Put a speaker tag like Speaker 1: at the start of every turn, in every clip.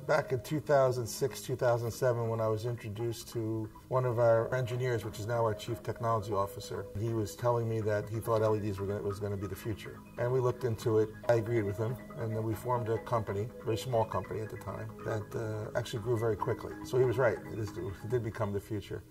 Speaker 1: Back in 2006, 2007, when I was introduced to one of our engineers, which is now our Chief Technology Officer, he was telling me that he thought LEDs was going to be the future. And we looked into it. I agreed with him, and then we formed a company, a very small company at the time, that actually grew very quickly. So he was right. It did become the future.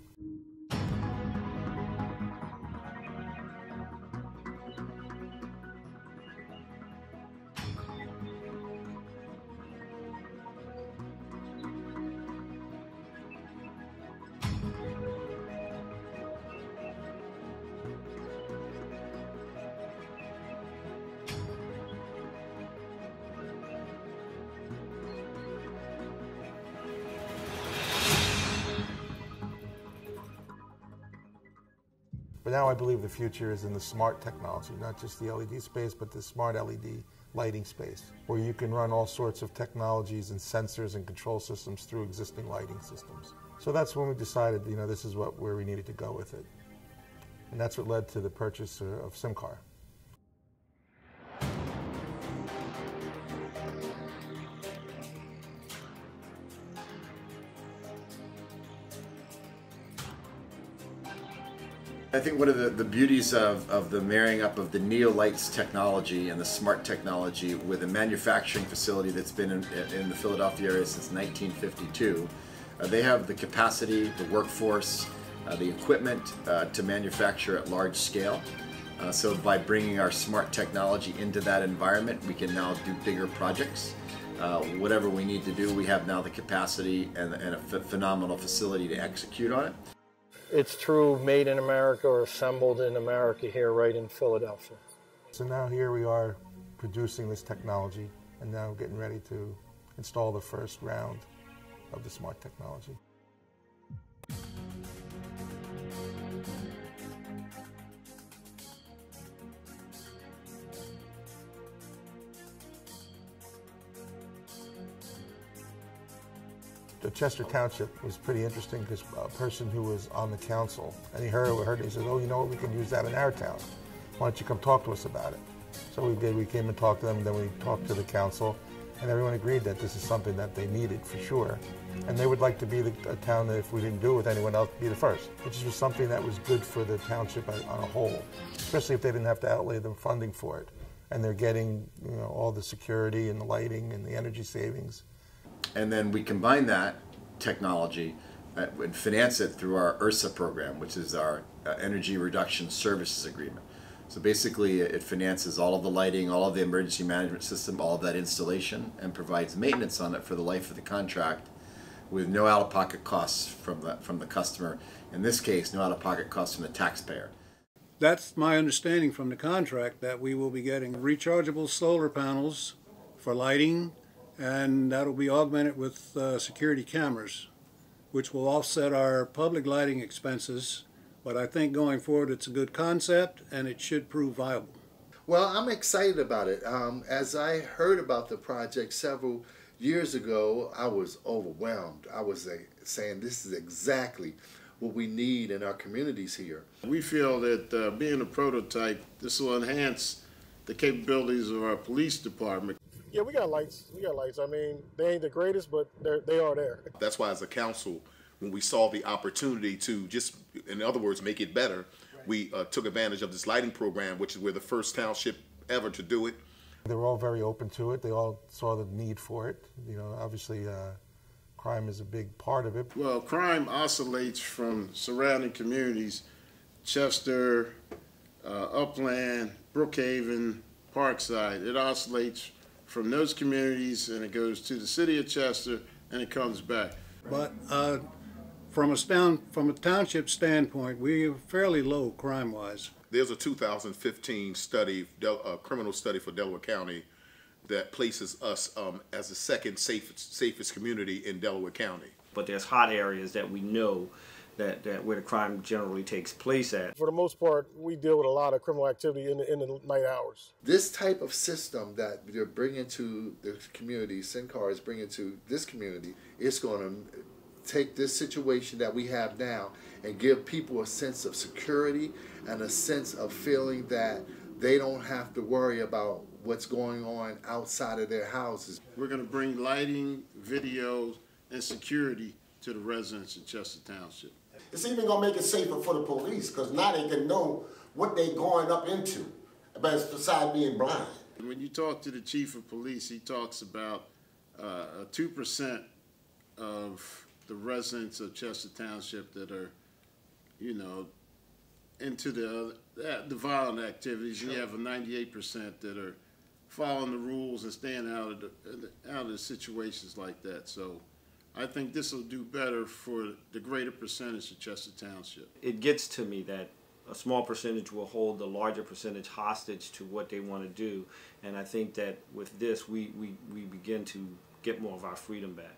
Speaker 1: But now I believe the future is in the smart technology, not just the LED space, but the smart LED lighting space, where you can run all sorts of technologies and sensors and control systems through existing lighting systems. So that's when we decided, this is where we needed to go with it. And that's what led to the purchase of Simkar.
Speaker 2: I think one of the beauties of the marrying up of the Neolights technology and the smart technology with a manufacturing facility that's been in the Philadelphia area since 1952, they have the capacity, the workforce, the equipment to manufacture at large scale. So by bringing our smart technology into that environment, we can now do bigger projects. Whatever we need to do, we have now the capacity and a phenomenal facility to execute on it.
Speaker 3: It's true, made in America or assembled in America here right in Philadelphia.
Speaker 1: So now here we are producing this technology and now getting ready to install the first round of the smart technology. The Chester Township was pretty interesting because a person who was on the council, and he heard it, he said, oh, you know what, we can use that in our town. Why don't you come talk to us about it? So we did, we came and talked to them, and then we talked to the council, and everyone agreed that this is something that they needed for sure. And they would like to be a town that if we didn't do it with anyone else, be the first, which was something that was good for the township on a whole, especially if they didn't have to outlay the funding for it. And they're getting all the security and the lighting and the energy savings.
Speaker 2: And then we combine that technology and finance it through our URSA program, which is our Energy Reduction Services Agreement. So basically it finances all of the lighting, all of the emergency management system, all of that installation, and provides maintenance on it for the life of the contract with no out-of-pocket costs from the customer. In this case, no out-of-pocket costs from the taxpayer.
Speaker 4: That's my understanding from the contract, that we will be getting rechargeable solar panels for lighting, and that'll be augmented with security cameras, which will offset our public lighting expenses. But I think going forward it's a good concept and it should prove viable.
Speaker 5: Well, I'm excited about it. As I heard about the project several years ago, I was overwhelmed. I was saying this is exactly what we need in our communities here.
Speaker 6: We feel that being a prototype, this will enhance the capabilities of our police department.
Speaker 3: Yeah, we got lights. I mean, they ain't the greatest, but they are there.
Speaker 7: That's why as a council, when we saw the opportunity to just, in other words, make it better, we took advantage of this lighting program, which is we're the first township ever to do it.
Speaker 1: They were all very open to it. They all saw the need for it. Obviously crime is a big part of it.
Speaker 6: Well, crime oscillates from surrounding communities, Chester, Upland, Brookhaven, Parkside. It oscillates from those communities and it goes to the city of Chester and it comes back.
Speaker 4: But from a township standpoint, we're fairly low crime-wise.
Speaker 7: There's a 2015 study, a criminal study for Delaware County, that places us as the second safest community in Delaware County.
Speaker 8: But there's hot areas that we know that where the crime generally takes place at.
Speaker 3: For the most part, we deal with a lot of criminal activity in the night hours.
Speaker 5: This type of system that you're bringing to the community, Simkar is bringing to this community, it's going to take this situation that we have now and give people a sense of security and a sense of feeling that they don't have to worry about what's going on outside of their houses.
Speaker 6: We're going to bring lighting, video, and security to the residents in Chester Township.
Speaker 9: It's even going to make it safer for the police, because now they can know what they're going up into, besides being blind.
Speaker 6: When you talk to the chief of police, he talks about 2% of the residents of Chester Township that are, you know, into the violent activities. Sure. You have a 98% that are following the rules and staying out of the situations like that. So I think this will do better for the greater percentage of Chester Township.
Speaker 8: It gets to me that a small percentage will hold the larger percentage hostage to what they want to do, and I think that with this we begin to get more of our freedom back.